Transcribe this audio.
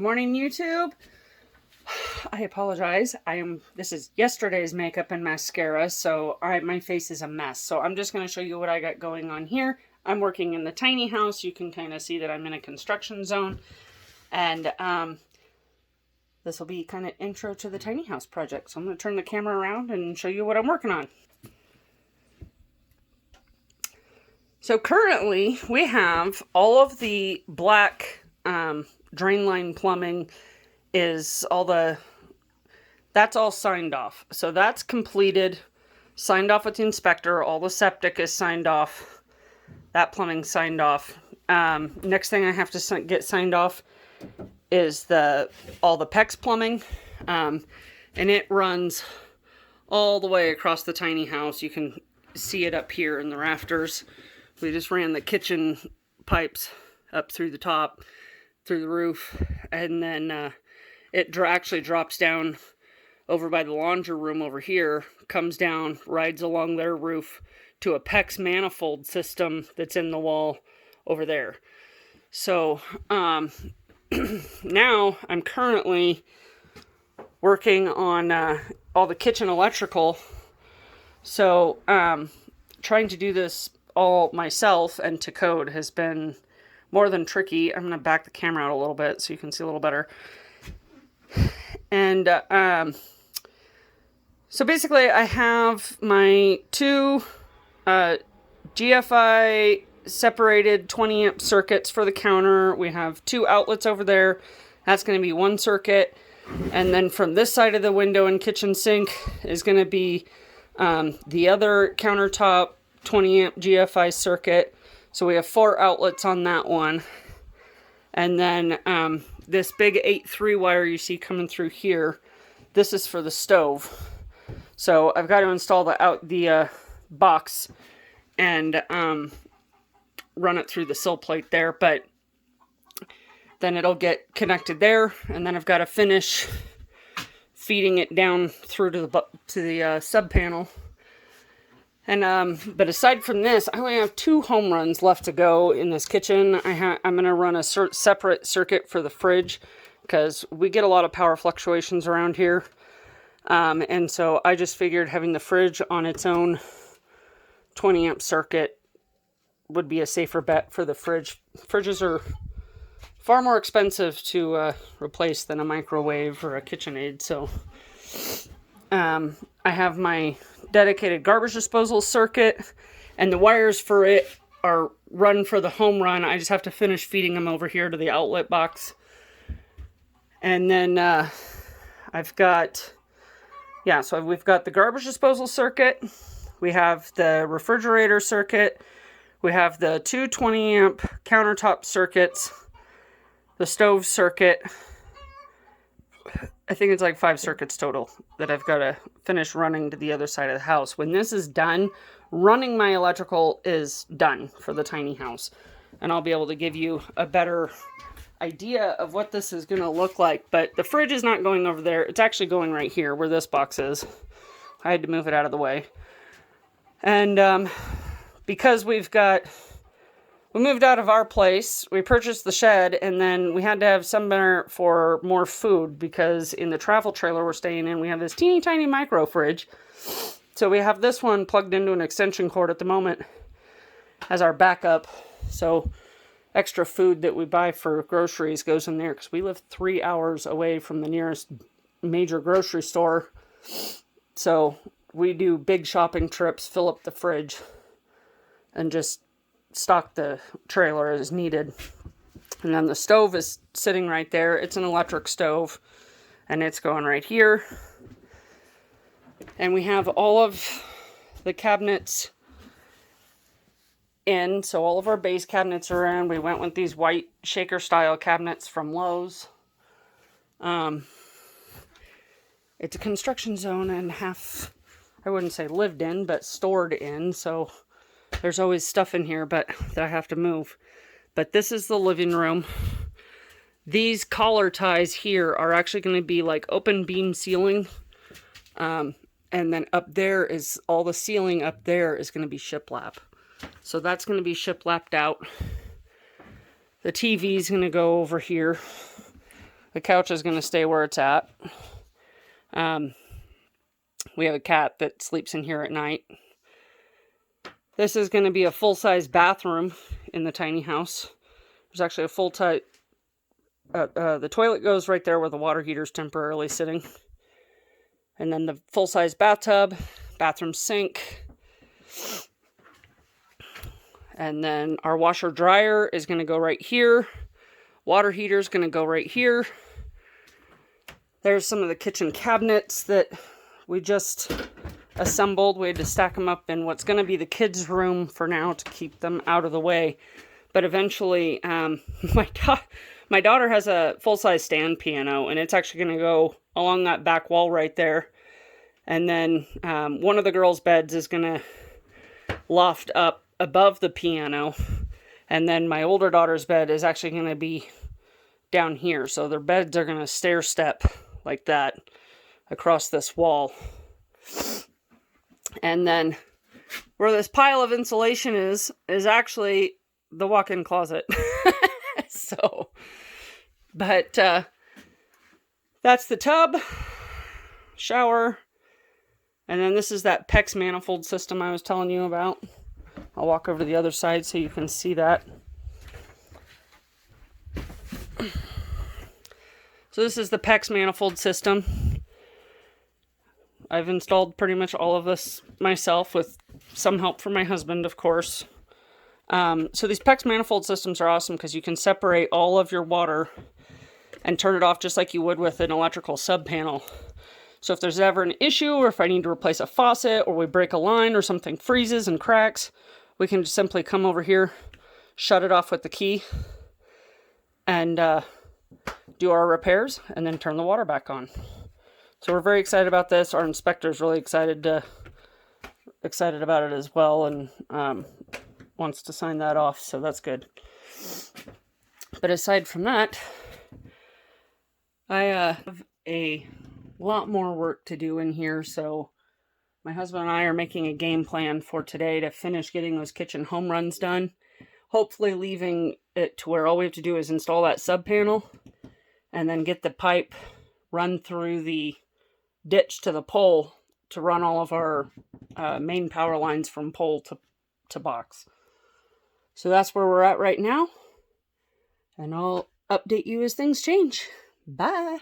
morning, YouTube. I apologize. This is yesterday's makeup and mascara, so my face is a mess. So I'm just going to show you what I got going on here. I'm working in the tiny house. You can kind of see that I'm in a construction zone. And this will be kind of intro to the tiny house project. So I'm going to turn the camera around and show you what I'm working on. So currently we have all of the black drain line plumbing is that's all signed off. So that's completed, signed off with the inspector. All the septic is signed off. That plumbing signed off. Next thing I have to get signed off is all the PEX plumbing. And it runs all the way across the tiny house. You can see it up here in the rafters. We just ran the kitchen pipes up through the top, through the roof, and then it actually drops down over by the laundry room over here, comes down, rides along their roof to a PEX manifold system that's in the wall over there. So now I'm currently working on all the kitchen electrical. So trying to do this all myself and to code has been more than tricky. I'm going to back the camera out a little bit so you can see a little better. And so basically I have my two GFI separated 20 amp circuits for the counter. We have two outlets over there. That's going to be one circuit. And then from this side of the window and kitchen sink is going to be the other countertop 20 amp GFI circuit. So we have 4 outlets on that one. And then this big 8-3 wire you see coming through here, this is for the stove. So I've got to install the box and run it through the sill plate there, but then it'll get connected there, and then I've got to finish feeding it down through to the sub panel. And but aside from this, I only have 2 home runs left to go in this kitchen. I'm going to run a separate circuit for the fridge because we get a lot of power fluctuations around here. And so I just figured having the fridge on its own 20 amp circuit would be a safer bet for the fridge. Fridges are far more expensive to replace than a microwave or a KitchenAid. So I have my dedicated garbage disposal circuit, and the wires for it are run for the home run. I just have to finish feeding them over here to the outlet box. And then we've got the garbage disposal circuit, we have the refrigerator circuit, we have the 2 20 amp countertop circuits, the stove circuit. I think it's like 5 circuits total that I've got to finish running to the other side of the house. When this is done, running my electrical is done for the tiny house. And I'll be able to give you a better idea of what this is going to look like. But the fridge is not going over there. It's actually going right here where this box is. I had to move it out of the way. And because we moved out of our place, we purchased the shed, and then we had to have somewhere for more food because in the travel trailer we're staying in, we have this teeny tiny micro fridge. So we have this one plugged into an extension cord at the moment as our backup. So extra food that we buy for groceries goes in there because we live 3 hours away from the nearest major grocery store. So we do big shopping trips, fill up the fridge, and just stock the trailer as needed. And then the stove is sitting right there. It's an electric stove, and it's going right here. And we have all of the cabinets in, so all of our base cabinets are in. We went with these white shaker style cabinets from Lowe's. It's a construction zone and half, I wouldn't say lived in, but stored in, so there's always stuff in here that I have to move. But this is the living room. These collar ties here are actually going to be like open beam ceiling. And then up there is, all the ceiling up there is going to be shiplap. So that's going to be shiplapped out. The TV is going to go over here. The couch is going to stay where it's at. We have a cat that sleeps in here at night. This is going to be a full-size bathroom in the tiny house. There's actually a full-size... the toilet goes right there where the water heater's temporarily sitting. And then the full-size bathtub, bathroom sink. And then our washer dryer is going to go right here. Water heater is going to go right here. There's some of the kitchen cabinets that we just assembled. We had to stack them up in what's going to be the kids' room for now to keep them out of the way. But eventually, my daughter has a full-size stand piano, and it's actually going to go along that back wall right there. And then one of the girls' beds is going to loft up above the piano. And then my older daughter's bed is actually going to be down here. So their beds are going to stair step like that across this wall. And then where this pile of insulation is actually the walk-in closet. So, but that's the tub, shower, and then this is that PEX manifold system I was telling you about. I'll walk over to the other side so you can see that. So this is the PEX manifold system. I've installed pretty much all of this myself with some help from my husband, of course. So these PEX manifold systems are awesome because you can separate all of your water and turn it off just like you would with an electrical sub panel. So if there's ever an issue, or if I need to replace a faucet, or we break a line, or something freezes and cracks, we can just simply come over here, shut it off with the key, and do our repairs, and then turn the water back on. So we're very excited about this. Our inspector's really excited about it as well, and wants to sign that off, so that's good. But aside from that, I have a lot more work to do in here, so my husband and I are making a game plan for today to finish getting those kitchen home runs done. Hopefully leaving it to where all we have to do is install that sub panel and then get the pipe run through the ditch to the pole to run all of our main power lines from pole to box. So that's where we're at right now, and I'll update you as things change. Bye!